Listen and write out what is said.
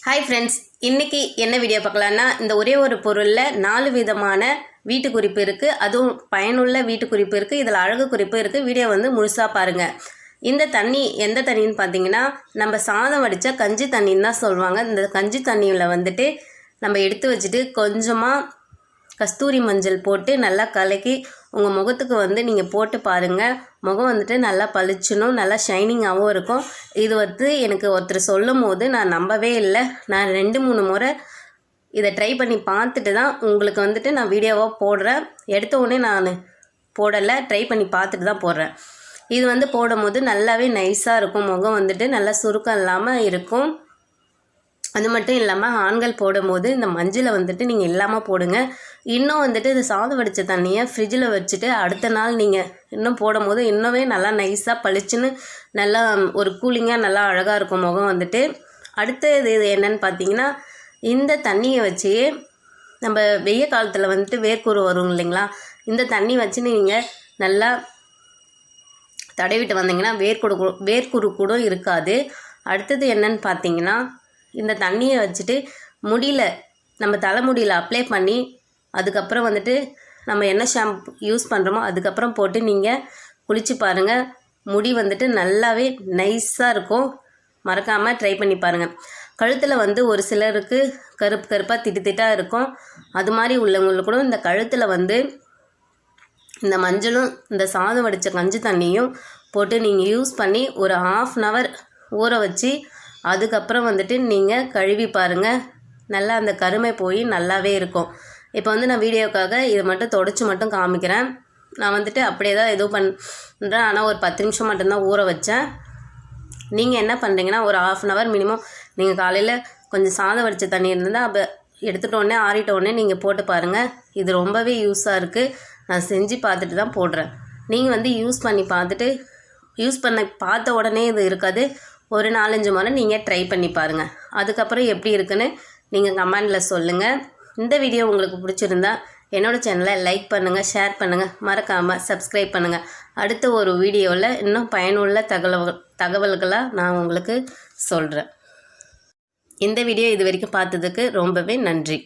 Hi friends, இன்றைக்கி என்ன video பார்க்கலான்னா, இந்த ஒரே ஒரு பொருளில் 4 விதமான வீட்டு குறிப்பு இருக்குது. அதுவும் பயனுள்ள வீட்டு குறிப்பு இருக்குது, இதில் அழகு குறிப்பு இருக்குது. வீடியோ வந்து முழுசாக பாருங்கள். இந்த தண்ணி எந்த தண்ணின்னு பார்த்தீங்கன்னா, நம்ம சாதம் வடித்த கஞ்சி தண்ணின்னு தான் சொல்லுவாங்க. இந்த கஞ்சி தண்ணியில் வந்துட்டு நம்ம எடுத்து வச்சுட்டு கொஞ்சமாக கஸ்தூரி மஞ்சள் போட்டு நல்லா கலக்கி உங்கள் முகத்துக்கு வந்து நீங்கள் போட்டு பாருங்கள். முகம் வந்துட்டு நல்லா பளிச்சுணும், நல்லா ஷைனிங்காகவும் இருக்கும். இது வந்து எனக்கு ஒருத்தர் சொல்லும் போது நான் நம்பவே இல்லை. நான் 2-3 முறை இதை ட்ரை பண்ணி பார்த்துட்டு தான் உங்களுக்கு வந்துட்டு நான் வீடியோவாக போடுறேன். எடுத்த உடனே நான் போடலை, ட்ரை பண்ணி பார்த்துட்டு தான் போடுறேன். இது வந்து போடும்போது நல்லாவே நைஸாக இருக்கும். முகம் வந்துட்டு நல்லா சுருக்கம் இல்லாமல் இருக்கும். அது மட்டும் இல்லாமல் ஆண்கள் போடும்போது இந்த மஞ்சளை வந்துட்டு நீங்கள் இல்லாமல் போடுங்க. இன்னும் வந்துட்டு இந்த சாதம் வடித்த தண்ணியை ஃப்ரிட்ஜில் வச்சுட்டு அடுத்த நாள் நீங்கள் இன்னும் போடும்போது இன்னுமே நல்லா நைஸாக பளிச்சுன்னு நல்லா ஒரு கூலிங்காக நல்லா அழகாக இருக்கும் முகம் வந்துட்டு. அடுத்தது இது என்னன்னு பார்த்தீங்கன்னா, இந்த தண்ணியை வச்சு நம்ம வெய்ய காலத்தில் வந்துட்டு வேர்க்குரு வரும் இல்லைங்களா, இந்த தண்ணி வச்சு நீங்கள் நல்லா தடவிட்டு வந்தீங்கன்னா வேர்க்குரு கூட இருக்காது. அடுத்தது என்னன்னு பார்த்தீங்கன்னா, இந்த தண்ணியை வச்சுட்டு முடியில் நம்ம தலைமுடியில் அப்ளை பண்ணி அதுக்கப்புறம் வந்துட்டு நம்ம என்ன ஷாம்பு யூஸ் பண்ணுறோமோ அதுக்கப்புறம் போட்டு நீங்கள் குளித்து பாருங்கள். முடி வந்துட்டு நல்லாவே நைஸாக இருக்கும். மறக்காமல் ட்ரை பண்ணி பாருங்கள். கழுத்தில் வந்து ஒரு சிலருக்கு கருப்பாக திட்டாக இருக்கும். அது மாதிரி உள்ளவங்களுக்கு கூட இந்த கழுத்தில் வந்து இந்த மஞ்சளும் இந்த சாதம் வடித்த கஞ்சி தண்ணியும் போட்டு நீங்கள் யூஸ் பண்ணி ஒரு 1/2 hour ஊற வச்சு அதுக்கப்புறம் வந்துட்டு நீங்கள் கழுவி பாருங்கள். நல்லா அந்த கருமை போய் நல்லாவே இருக்கும். இப்போ வந்து நான் வீடியோக்காக இதை மட்டும் தொடச்சி மட்டும் காமிக்கிறேன். நான் வந்துட்டு அப்படியே தான் எதுவும் பண்ணுறேன். ஆனால் ஒரு 10 நிமிஷம் மட்டும்தான் ஊற வச்சேன். நீங்கள் என்ன பண்ணுறீங்கன்னா, ஒரு 1/2 hour மினிமம் நீங்கள் காலையில் கொஞ்சம் சாதம் வடித்த தண்ணி இருந்தால் அப்போ எடுத்துகிட்டோடனே ஆறிட்டோடனே நீங்கள் போட்டு பாருங்கள். இது ரொம்பவே யூஸாக இருக்குது. நான் செஞ்சு பார்த்துட்டு தான் போடுறேன். நீங்கள் வந்து யூஸ் பண்ணி பார்த்த உடனே இது இருக்காது. ஒரு 4-5 முறை நீங்கள் ட்ரை பண்ணி பாருங்கள். அதுக்கப்புறம் எப்படி இருக்குன்னு நீங்கள் கமெண்டில் சொல்லுங்கள். இந்த வீடியோ உங்களுக்கு பிடிச்சிருந்தா என்னோடய சேனலை லைக் பண்ணுங்கள், ஷேர் பண்ணுங்கள், மறக்காமல் சப்ஸ்கிரைப் பண்ணுங்கள். அடுத்த ஒரு வீடியோவில் இன்னும் பயனுள்ள தகவல்களாக நான் உங்களுக்கு சொல்கிறேன். இந்த வீடியோ இது வரைக்கும் பார்த்ததுக்கு ரொம்பவே நன்றி.